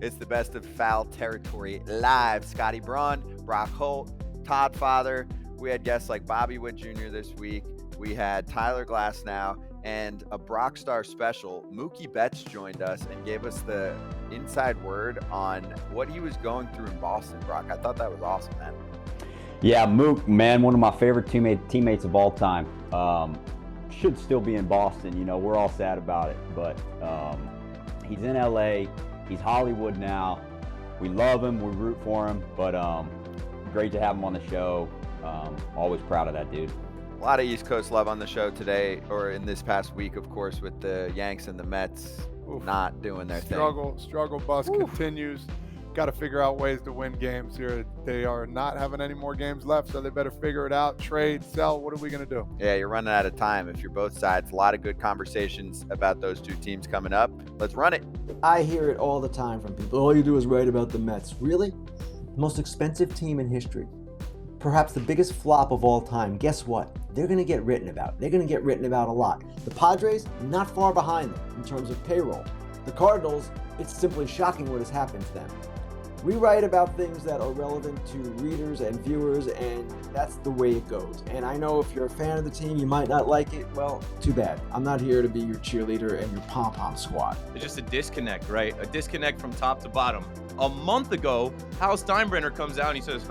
It's the Best of Foul Territory live. Scotty Braun, Brock Holt, Todd Father. We had guests like Bobby Witt Jr. this week. We had Tyler Glasnow and a Brock Star special. Mookie Betts joined us and gave us the inside word on what he was going through in Boston, Brock. I thought that was awesome, man. Yeah, Mook, man, one of my favorite teammates of all time. Should still be in Boston. You know, we're all sad about it, but he's in LA. He's Hollywood now. We love him. We root for him, but great to have him on the show. Always proud of that dude. A lot of East Coast love on the show today, or in this past week, of course, with the Yanks and the Mets not doing their thing. Struggle bus continues. Got to figure out ways to win games here. They are not having any more games left, so they better figure it out. Trade, sell. What are we going to do? Yeah, you're running out of time if you're both sides. A lot of good conversations about those two teams coming up. Let's run it. I hear it all the time from people. All you do is write about the Mets. Really? The most expensive team in history. Perhaps the biggest flop of all time. Guess what? They're going to get written about. They're going to get written about a lot. The Padres, not far behind them in terms of payroll. The Cardinals, it's simply shocking what has happened to them. We write about things that are relevant to readers and viewers, and that's the way it goes. And I know if you're a fan of the team, you might not like it. Well, too bad. I'm not here to be your cheerleader and your pom-pom squad. It's just a disconnect, right? A disconnect from top to bottom. A month ago, Hal Steinbrenner comes out and he says,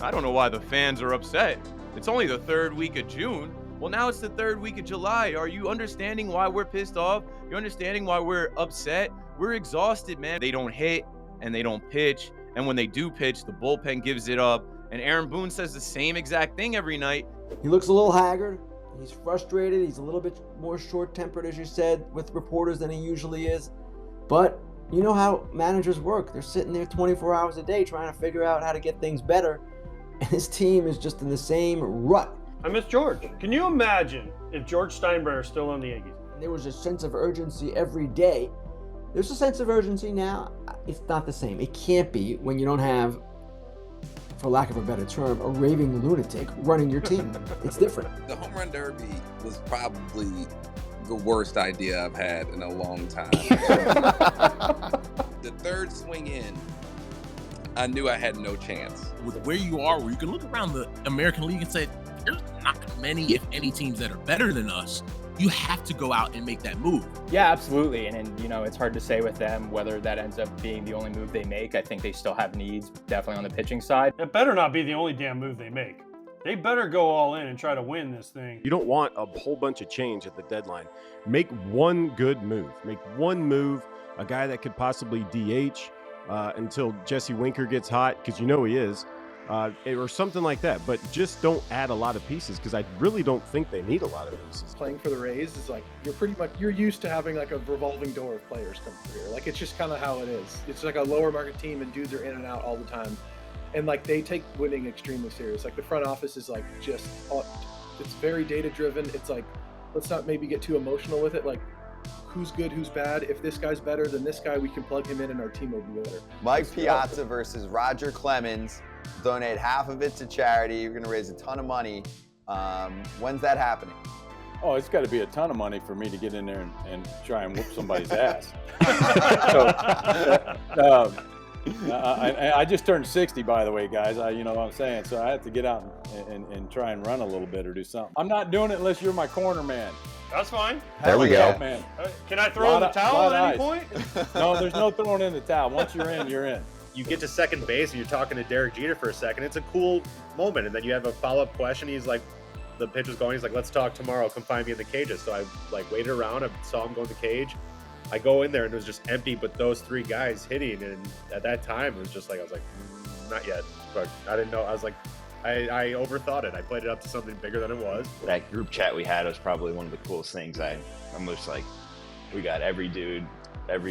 I don't know why the fans are upset. It's only the third week of June. Well, now it's the third week of July. Are you understanding why we're pissed off? You're understanding why we're upset? We're exhausted, man. They don't hit and they don't pitch. And when they do pitch, the bullpen gives it up. And Aaron Boone says the same exact thing every night. He looks a little haggard. He's frustrated. He's a little bit more short-tempered, as you said, with reporters than he usually is. But you know how managers work. They're sitting there 24 hours a day trying to figure out how to get things better. And his team is just in the same rut. I miss George. Can you imagine if George Steinbrenner is still on the Yankees? There was a sense of urgency every day. There's a sense of urgency now. It's not the same. It can't be when you don't have, for lack of a better term, a raving lunatic running your team. It's different. The home run derby was probably the worst idea I've had in a long time. The third swing in, I knew I had no chance. With where you are, where you can look around the American League and say, there's not many, if any, teams that are better than us. You have to go out and make that move. Yeah, absolutely. And you know, it's hard to say with them whether that ends up being the only move they make. I think they still have needs, definitely on the pitching side. It better not be the only damn move they make. They better go all in and try to win this thing. You don't want a whole bunch of change at the deadline. Make one good move. Make one move, a guy that could possibly DH until Jesse Winker gets hot, because you know he is. Or something like that, but just don't add a lot of pieces, because I really don't think they need a lot of pieces. Playing for the Rays is like, you're used to having like a revolving door of players come through here. Like, it's just kind of how it is. It's like a lower market team and dudes are in and out all the time. And like, they take winning extremely serious. Like, the front office is like it's very data driven. It's like, let's not maybe get too emotional with it. Like, who's good, who's bad. If this guy's better than this guy, we can plug him in and our team will be better. Mike Piazza versus Roger Clemens. Donate half of it to charity. You're going to raise a ton of money. When's that happening? Oh, it's got to be a ton of money for me to get in there and try and whoop somebody's ass. I just turned 60, by the way, guys. You know what I'm saying? So I have to get out and try and run a little bit or do something. I'm not doing it unless you're my corner man. That's fine. There we go. Man. Any towel at any point? No, there's no throwing in the towel. Once you're in, you're in. You get to second base and you're talking to Derek Jeter for a second. It's a cool moment. And then you have a follow-up question. He's like, the pitch was going. He's like, let's talk tomorrow. Come find me in the cages. So I like waited around. I saw him go in the cage. I go in there and it was just empty, but those three guys hitting. And at that time, it was just like, I was like, not yet. But I didn't know. I was like, I overthought it. I played it up to something bigger than it was. That group chat we had was probably one of the coolest things. I'm just like, we got every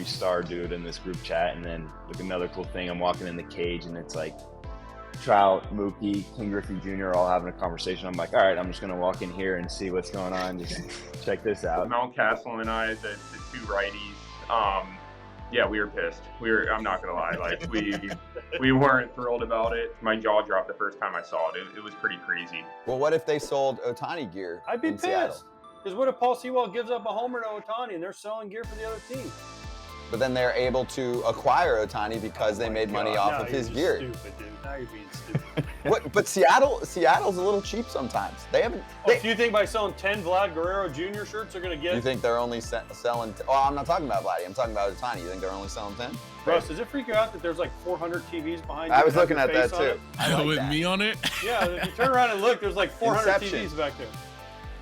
star dude in this group chat. And then like another cool thing, I'm walking in the cage and it's like Trout, Mookie, King Griffey Jr. all having a conversation. I'm like, all right, I'm just going to walk in here and see what's going on. Just check this out. Mountcastle and I, the two righties, yeah, we were pissed. I'm not going to lie. Like we weren't thrilled about it. My jaw dropped the first time I saw it. It was pretty crazy. Well, what if they sold Ohtani gear? I'd be in pissed. Seattle? Because what if Paul Sewell gives up a homer to Ohtani and they're selling gear for the other team? but then they're able to acquire Ohtani because they made money off of his gear. Stupid, dude. Now you're being stupid. But Seattle's a little cheap sometimes. They haven't. Do you think by selling 10 Vlad Guerrero Jr. shirts they're gonna get? You think they're only selling? I'm not talking about Vladdy. I'm talking about Ohtani. You think they're only selling 10? Russ, does it freak you out that there's like 400 TVs behind you? I was looking at that too. With me on it? Yeah, if you turn around and look, there's like 400 Inception. TVs back there.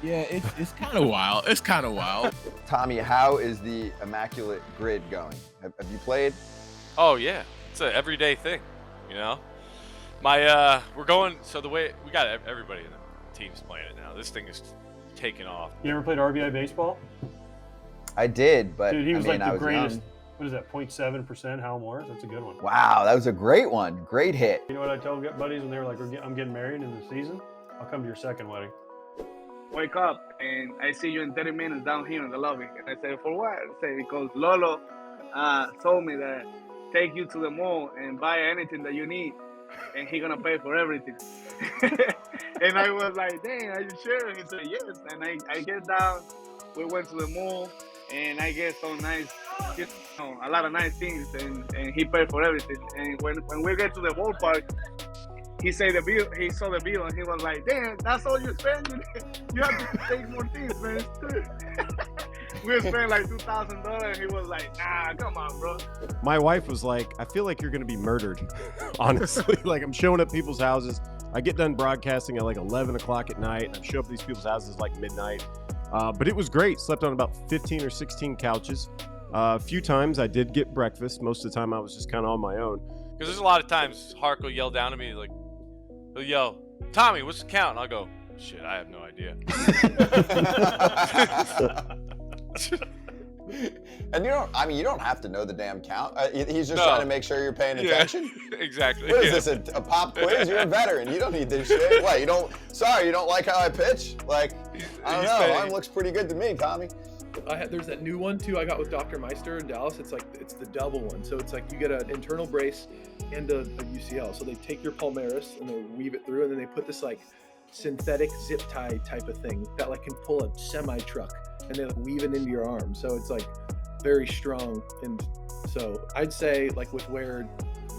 Yeah, it's kind of wild. It's kind of wild. Tommy, how is the Immaculate Grid going? Have you played? Oh yeah, it's an everyday thing, you know. We're going. So the way we got everybody in the team's playing it now. This thing is taking off. You ever played RBI baseball? I did, but dude, he was like the greatest. Young. What is that? 0.7% Hal Morris. That's a good one. Wow, that was a great one. Great hit. You know what I tell buddies when they were like, "I'm getting married in the season. I'll come to your second wedding." Wake up and I see you in 30 minutes down here in the lobby. And I say, for what? I say, because Lolo told me that take you to the mall and buy anything that you need and he gonna pay for everything. And I was like, dang, are you sure? And he said, yes. And I get down, we went to the mall and I get some nice, a lot of nice things and he paid for everything. And when we get to the ballpark, he saw the bill and he was like, damn, that's all you spend? You have to take more things, man. We spent like $2,000 and he was like, nah, come on, bro. My wife was like, I feel like you're going to be murdered, honestly. Like, I'm showing up at people's houses. I get done broadcasting at like 11 o'clock at night. And I show up at these people's houses like midnight. But it was great. Slept on about 15 or 16 couches. A few times I did get breakfast. Most of the time I was just kind of on my own. Because there's a lot of times Hark will yell down at me like, he'll yell, Tommy, what's the count? And I'll go, shit, I have no idea. And you don't have to know the damn count. He's just trying to make sure you're paying attention. Exactly. What is this, a pop quiz? You're a veteran. You don't need this shit. What, you don't like how I pitch? Like, I don't know. Mine looks pretty good to me, Tommy. There's that new one too I got with Dr. Meister in Dallas. It's the double one. So it's like you get an internal brace and a UCL. So they take your palmaris and they weave it through and then they put this like synthetic zip tie type of thing that like can pull a semi truck and they like weave it into your arm. So it's like very strong. And so I'd say like with where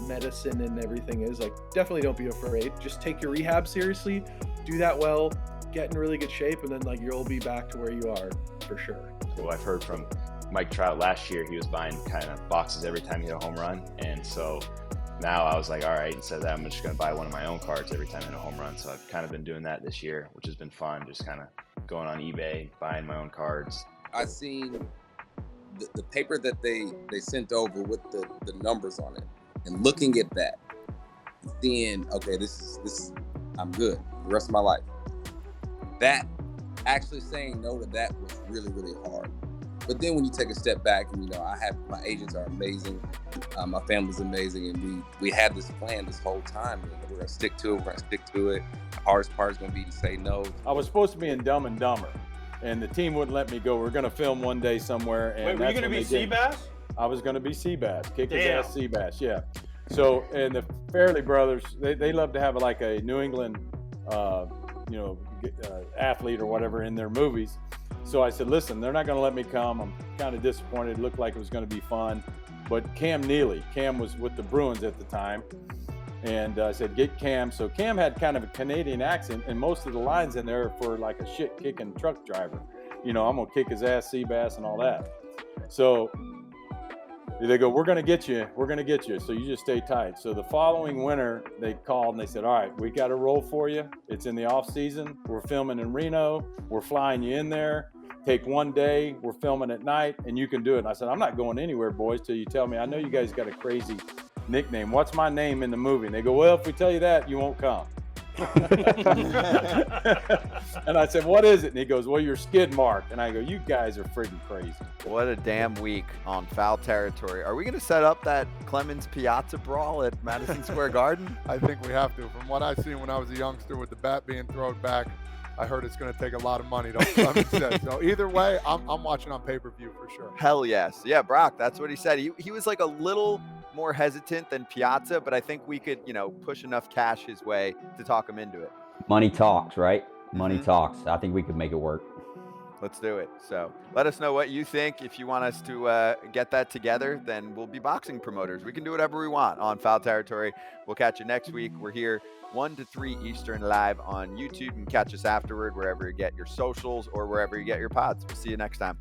medicine and everything is, like definitely don't be afraid. Just take your rehab seriously, do that well, get in really good shape, and then like you'll be back to where you are for sure. Well, I've heard from Mike Trout last year, he was buying kind of boxes every time he hit a home run. And so now I was like, all right, instead of that, I'm just going to buy one of my own cards every time I hit a home run. So I've kind of been doing that this year, which has been fun. Just kind of going on eBay, buying my own cards. I seen the paper that they sent over with the numbers on it and looking at that, seeing, okay, this is, I'm good the rest of my life. That actually saying no to that was really, really hard. But then when you take a step back and, my agents are amazing. My family's amazing. And we had this plan this whole time. And we're going to stick to it. The hardest part is going to be to say no. I was supposed to be in Dumb and Dumber and the team wouldn't let me go. We're going to film one day somewhere. And wait, were you going to be Seabass? I was going to be Seabass, kick his ass Seabass, yeah. So, and the Fairley brothers, they love to have like a New England, athlete or whatever in their movies. So I said, listen, they're not going to let me come. I'm kind of disappointed. It looked like it was going to be fun. But Cam was with the Bruins at the time. And I said, get Cam. So Cam had kind of a Canadian accent, and most of the lines in there for like a shit-kicking truck driver. I'm going to kick his ass, Seabass, and all that. So they go, we're going to get you. So you just stay tight. So the following winter, they called and they said, all right, we got a role for you. It's in the off season. We're filming in Reno. We're flying you in there. Take one day. We're filming at night and you can do it. And I said, I'm not going anywhere, boys, till you tell me. I know you guys got a crazy nickname. What's my name in the movie? And they go, well, if we tell you that, you won't come. And I said, what is it? And he goes, well, you're skid marked. And I go, you guys are freaking crazy. What a damn week on foul territory. Are we going to set up that Clemens Piazza brawl at Madison Square Garden? I think we have to. From what I've seen when I was a youngster with the bat being thrown back, I heard it's going to take a lot of money, don't Clemens said. So either way, I'm watching on pay-per-view for sure. Hell yes. Yeah, Brock, that's what he said. He was like a little more hesitant than Piazza, but I think we could, push enough cash his way to talk him into it. Money talks, right? Money talks. I think we could make it work. Let's do it. So let us know what you think. If you want us to get that together, then we'll be boxing promoters. We can do whatever we want on Foul Territory. We'll catch you next week. We're here 1 to 3 Eastern live on YouTube, and catch us afterward wherever you get your socials or wherever you get your pods. We'll see you next time.